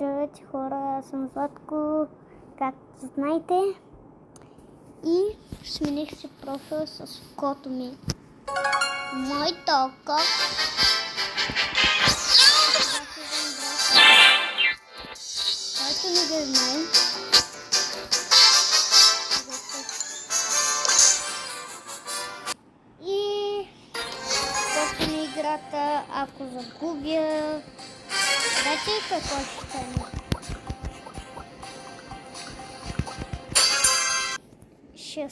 Здравейте хора, аз съм Златко, както знаете, и смених си профил с кото ми. Мой тока. Който не го знае. И после на играта, ако загубя, знаете какво ще стане? Ще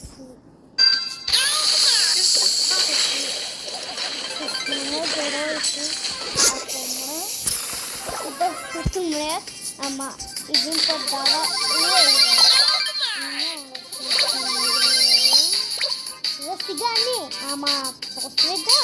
сменя героите, ако умре, и да ще умрят, ама един път дава лейва. За сега не, ама после да.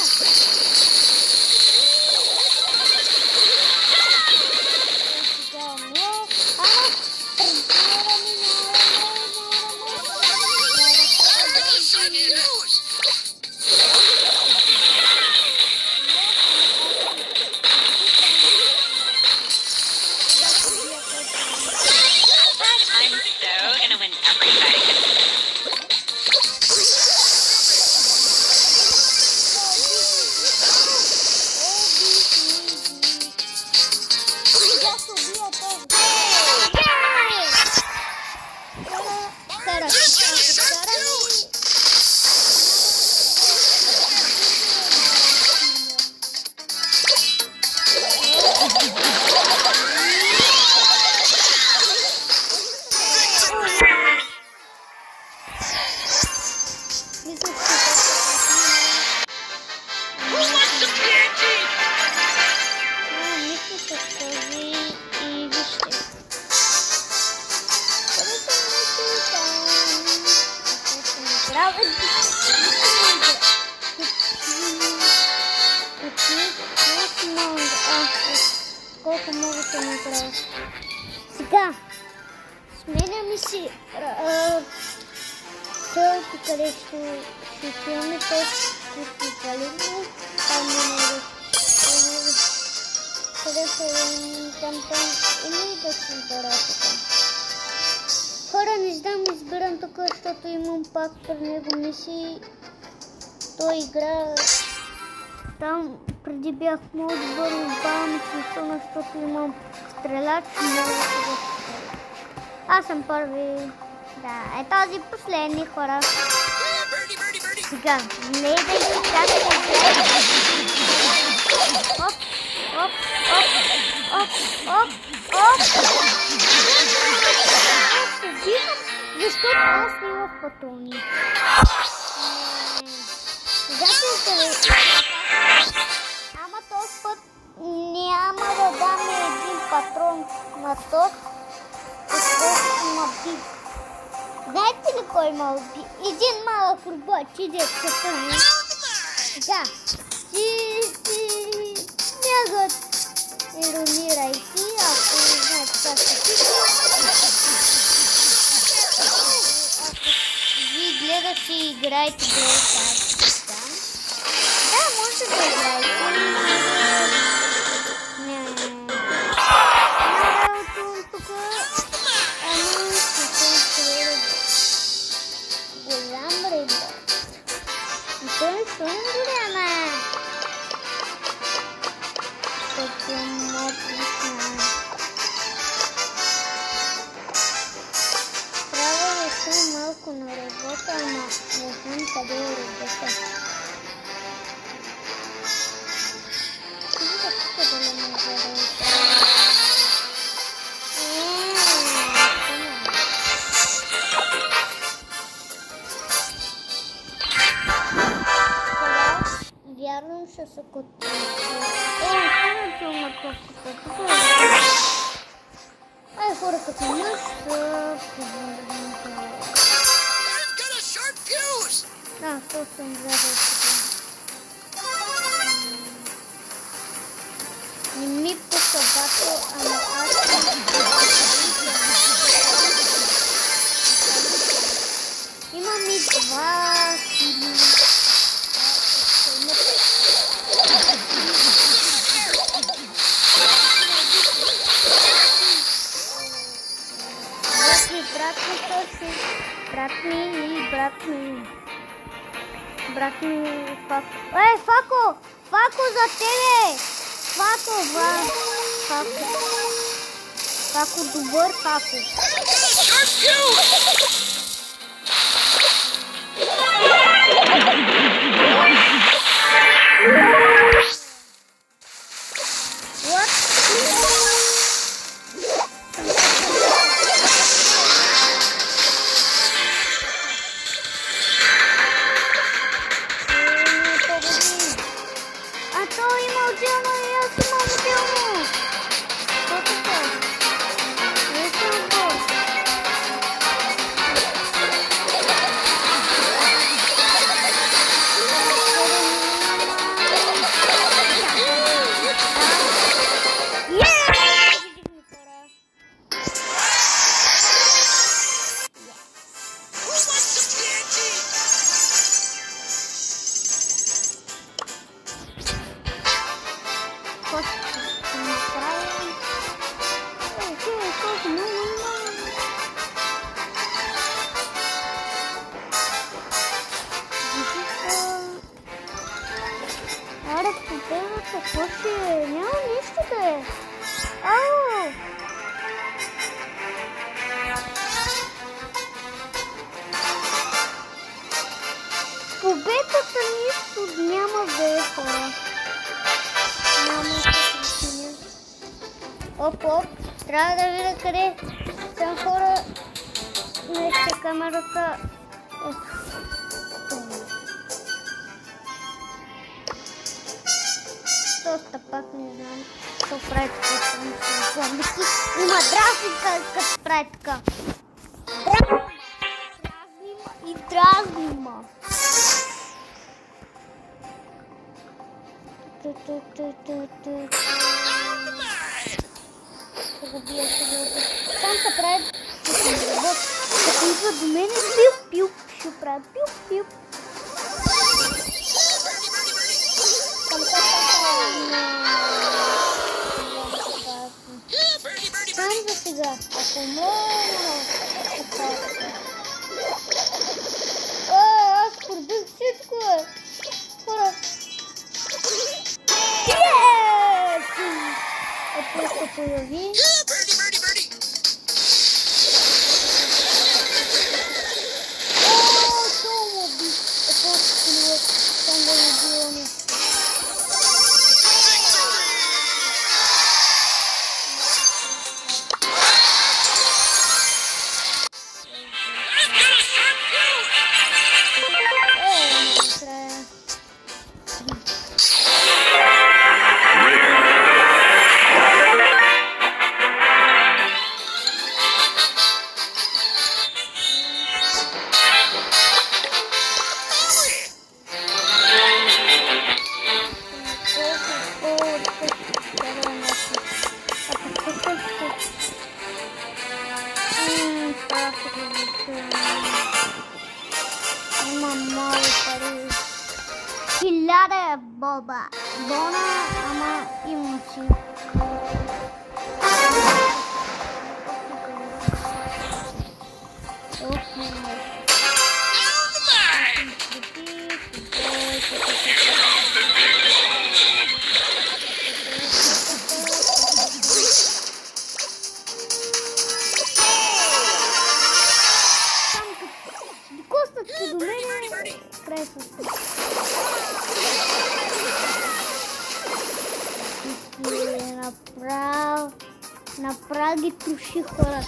Колко много се направя. Сега сменяме си селото, къде ще отиваме, т.е. калибри, там къде са там или да си избера така. Хора, не знам, избирам тук, защото имам пак при него мисии. Той игра там. Преди бях много добър, обавам телефона, защото имам стреляч и много да стреля. Аз съм първи. Да, е този последни хора. Сега, гледайте как се гледа. Оп, оп, оп, оп, оп, оп. Защото аз имах патрони. Сега се ама този път няма да даме един патрон на тот, защото има бит. Знаете ли кой има бит? Един малък робот, иде се тъни. Сега, снягът иронирайки, ако знаете как се пише. Ако ви гледате и играете да, може да играете. Голям рибот. Той е силно голяма. Като мотисна. Трябва да съм малко на работа, ама не знам къде е работа. Вярвам, ще се котвам. Ай, хора, като мъж да, то съм взел. Не ми пуска батъл, ама аз имам и два сили. Toshi. Brat mi, Fako. Fako za tebe! Fako, Fako, dober Fako. What? Няма нищо да е. Ау! Победата нищо няма да е, хора. Няма да. Оп. Трябва да видя къде съм, хора. Нещо камерата. Доста пак не знам какво прави така. Има дразни, като прави така. Дразнима. Там се прави като идва до мене, пиу, ще прави пиу. Там за сега, ако мога, аз порбих всичко, хора. Ако се появи. Хиляда бона, ама имам си. Костът си до мене, край с направо ги труши, хора.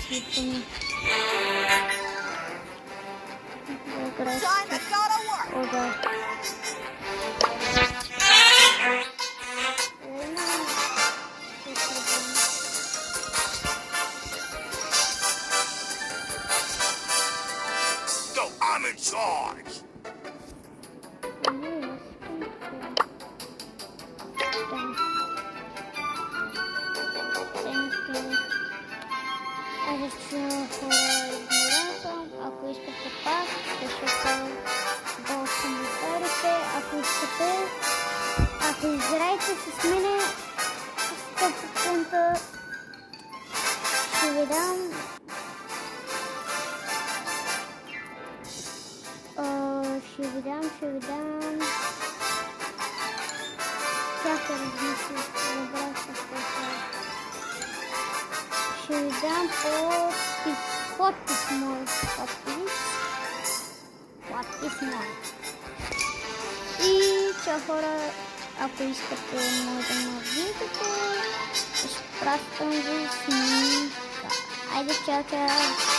Типа. Time to go to work. О, да. So I'm in charge. Ако искате пак, пишете долу в коментарите. Ако израете с мене 100%, ще ви дам чакай, размисля, забрах се какво. Ще ви дам подпис мой. Подпис мой. И чао хора, ако искате може да ме видите, ще пращам ви снимка. Айде, чао, чао.